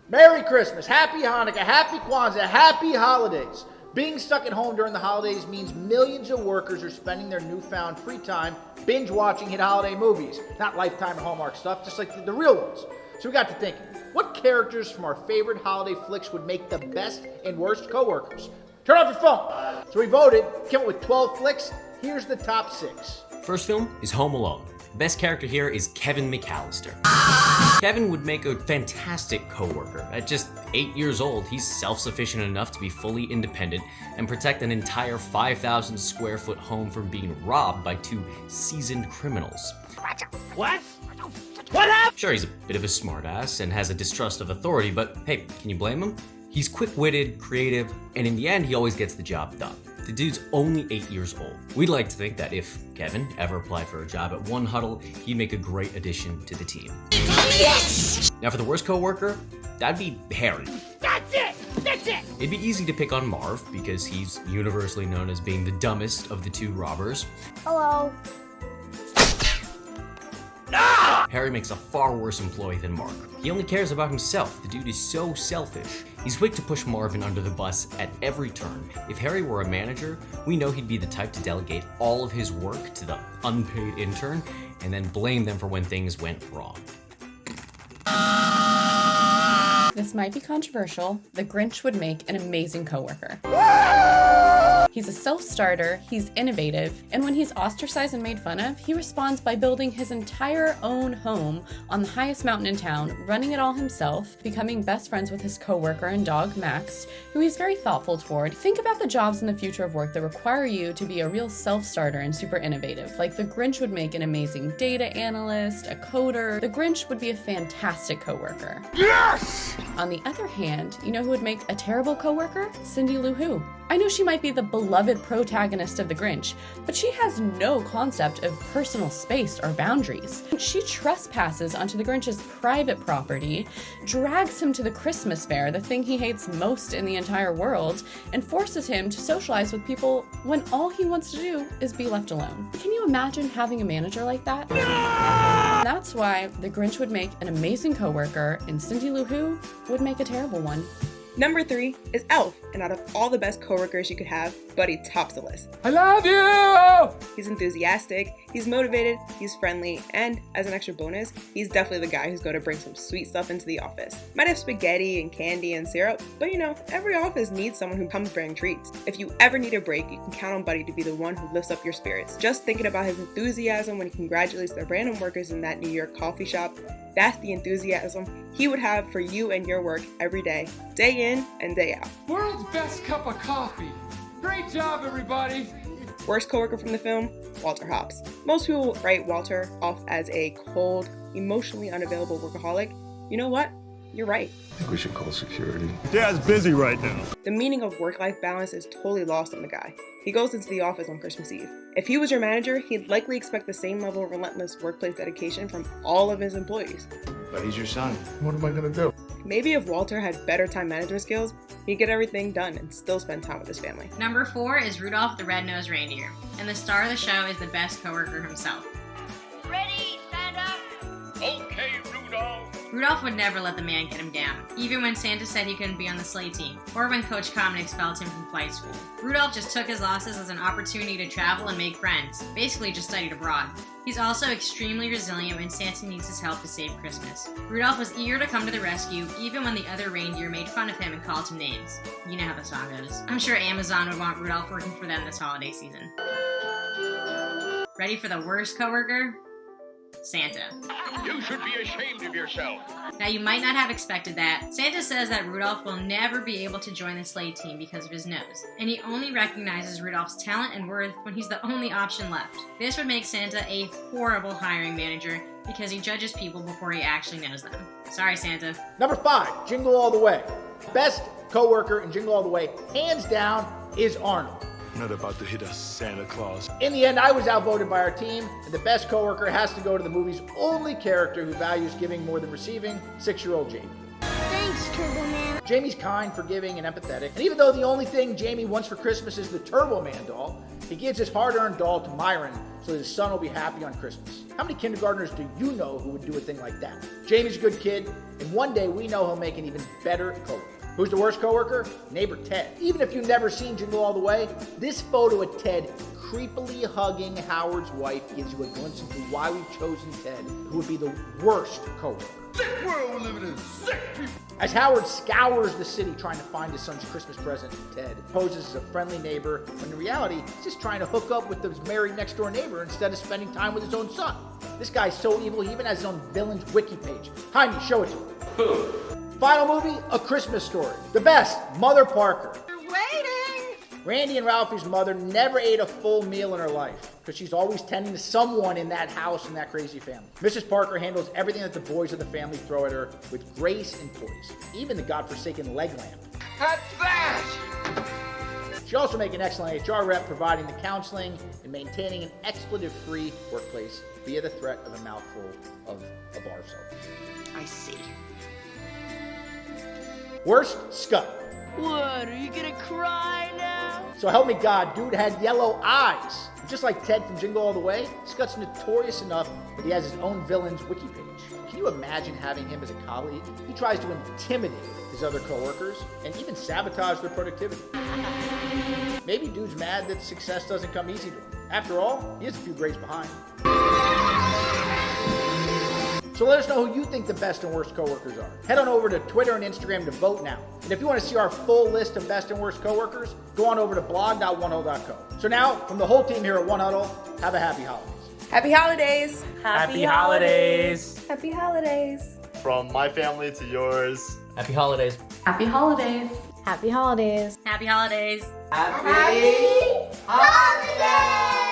Merry Christmas, Happy Hanukkah, Happy Kwanzaa, Happy Holidays. Being stuck at home during the holidays means millions of workers are spending their newfound free time binge watching hit holiday movies. Not Lifetime or Hallmark stuff, just like the real ones. So we got to thinking, what characters from our favorite holiday flicks would make the best and worst coworkers? Turn off your phone. So we voted, came up with 12 flicks. Here's the top 6. First film is Home Alone. The best character here is Kevin McAllister. Kevin would make a fantastic coworker. At just 8 years old, he's self-sufficient enough to be fully independent and protect an entire 5,000 square foot home from being robbed by 2 seasoned criminals. What? What happened? Sure, he's a bit of a smartass and has a distrust of authority, but hey, can you blame him? He's quick-witted, creative, and in the end, he always gets the job done. The dude's only 8 years old. We'd like to think that if Kevin ever applied for a job at One Huddle, he'd make a great addition to the team. Yes! Now for the worst coworker, that'd be Harry. That's it! That's it! It'd be easy to pick on Marv because he's universally known as being the dumbest of the 2 robbers. Hello. Ah! Harry makes a far worse employee than Mark. He only cares about himself. The dude is so selfish. He's quick to push Marvin under the bus at every turn. If Harry were a manager, we know he'd be the type to delegate all of his work to the unpaid intern and then blame them for when things went wrong. This might be controversial. The Grinch would make an amazing coworker. He's a self-starter, he's innovative, and when he's ostracized and made fun of, he responds by building his entire own home on the highest mountain in town, running it all himself, becoming best friends with his coworker and dog, Max, who he's very thoughtful toward. Think about the jobs in the future of work that require you to be a real self-starter and super innovative. Like the Grinch would make an amazing data analyst, a coder. The Grinch would be a fantastic coworker. Yes! On the other hand, you know who would make a terrible coworker? Cindy Lou Who. I know she might be the beloved protagonist of The Grinch, but she has no concept of personal space or boundaries. She trespasses onto the Grinch's private property, drags him to the Christmas fair, the thing he hates most in the entire world, and forces him to socialize with people when all he wants to do is be left alone. Can you imagine having a manager like that? That's why the Grinch would make an amazing coworker, and Cindy Lou Who would make a terrible one. Number 3 is Elf, and out of all the best coworkers you could have, Buddy tops the list. I love you! He's enthusiastic, he's motivated, he's friendly, and as an extra bonus, he's definitely the guy who's going to bring some sweet stuff into the office. Might have spaghetti and candy and syrup, but you know, every office needs someone who comes bringing treats. If you ever need a break, you can count on Buddy to be the one who lifts up your spirits. Just thinking about his enthusiasm when he congratulates the random workers in that New York coffee shop, that's the enthusiasm he would have for you and your work every day in and day out. World's best cup of coffee. Great job, everybody. Worst coworker from the film, Walter Hobbs. Most people write Walter off as a cold, emotionally unavailable workaholic. You know what? You're right. I think we should call security. Dad's busy right now. The meaning of work-life balance is totally lost on the guy. He goes into the office on Christmas Eve. If he was your manager, he'd likely expect the same level of relentless workplace dedication from all of his employees. But he's your son. What am I gonna do? Maybe if Walter had better time management skills, he'd get everything done and still spend time with his family. Number 4 is Rudolph the Red-Nosed Reindeer, and the star of the show is the best coworker himself. Ready, stand up. Okay, Rudolph. Rudolph would never let the man get him down, even when Santa said he couldn't be on the sleigh team, or when Coach Common expelled him from flight school. Rudolph just took his losses as an opportunity to travel and make friends, basically just studied abroad. He's also extremely resilient when Santa needs his help to save Christmas. Rudolph was eager to come to the rescue, even when the other reindeer made fun of him and called him names. You know how the song goes. I'm sure Amazon would want Rudolph working for them this holiday season. Ready for the worst coworker? Santa. You should be ashamed of yourself. Now you might not have expected that. Santa says that Rudolph will never be able to join the sleigh team because of his nose, and he only recognizes Rudolph's talent and worth when he's the only option left. This would make Santa a horrible hiring manager because he judges people before he actually knows them. Sorry, Santa. Number 5, Jingle All The Way. Best coworker in Jingle All The Way, hands down, is Arnold. Not about to hit us, Santa Claus. In the end, I was outvoted by our team, and the best coworker has to go to the movie's only character who values giving more than receiving, 6-year-old Jamie. Thanks, Turbo Man. Jamie's kind, forgiving, and empathetic. And even though the only thing Jamie wants for Christmas is the Turbo Man doll, he gives his hard-earned doll to Myron so that his son will be happy on Christmas. How many kindergartners do you know who would do a thing like that? Jamie's a good kid, and one day we know he'll make an even better coworker. Who's the worst coworker? Neighbor Ted. Even if you've never seen Jingle All The Way, this photo of Ted creepily hugging Howard's wife gives you a glimpse into why we've chosen Ted, who would be the worst coworker. Sick world we're living in. Sick people. As Howard scours the city trying to find his son's Christmas present, Ted poses as a friendly neighbor, when in reality, he's just trying to hook up with his married next-door neighbor instead of spending time with his own son. This guy's so evil, he even has his own villain's wiki page. Jaime, show it to him. Final movie, A Christmas Story. The best, Mother Parker. Randy and Ralphie's mother never ate a full meal in her life because she's always tending to someone in that house and that crazy family. Mrs. Parker handles everything that the boys of the family throw at her with grace and poise, even the godforsaken leg lamp. At that! She also makes an excellent HR rep, providing the counseling and maintaining an expletive-free workplace via the threat of a mouthful of a bar of soap. I see. Worst, Scud. What, are you gonna cry now? So help me God, dude had yellow eyes. Just like Ted from Jingle All The Way, Scott's notorious enough that he has his own villain's wiki page. Can you imagine having him as a colleague? He tries to intimidate his other coworkers and even sabotage their productivity. Maybe dude's mad that success doesn't come easy to him. After all, he has a few grades behind. So let us know who you think the best and worst coworkers are. Head on over to Twitter and Instagram to vote now. And if you want to see our full list of best and worst coworkers, go on over to blog.onehuddle.co. So now, from the whole team here at One Huddle, have a happy holidays. Happy holidays! Happy holidays! Happy holidays! From my family to yours. Happy holidays. Happy holidays. Happy holidays. Happy holidays. Happy Holidays!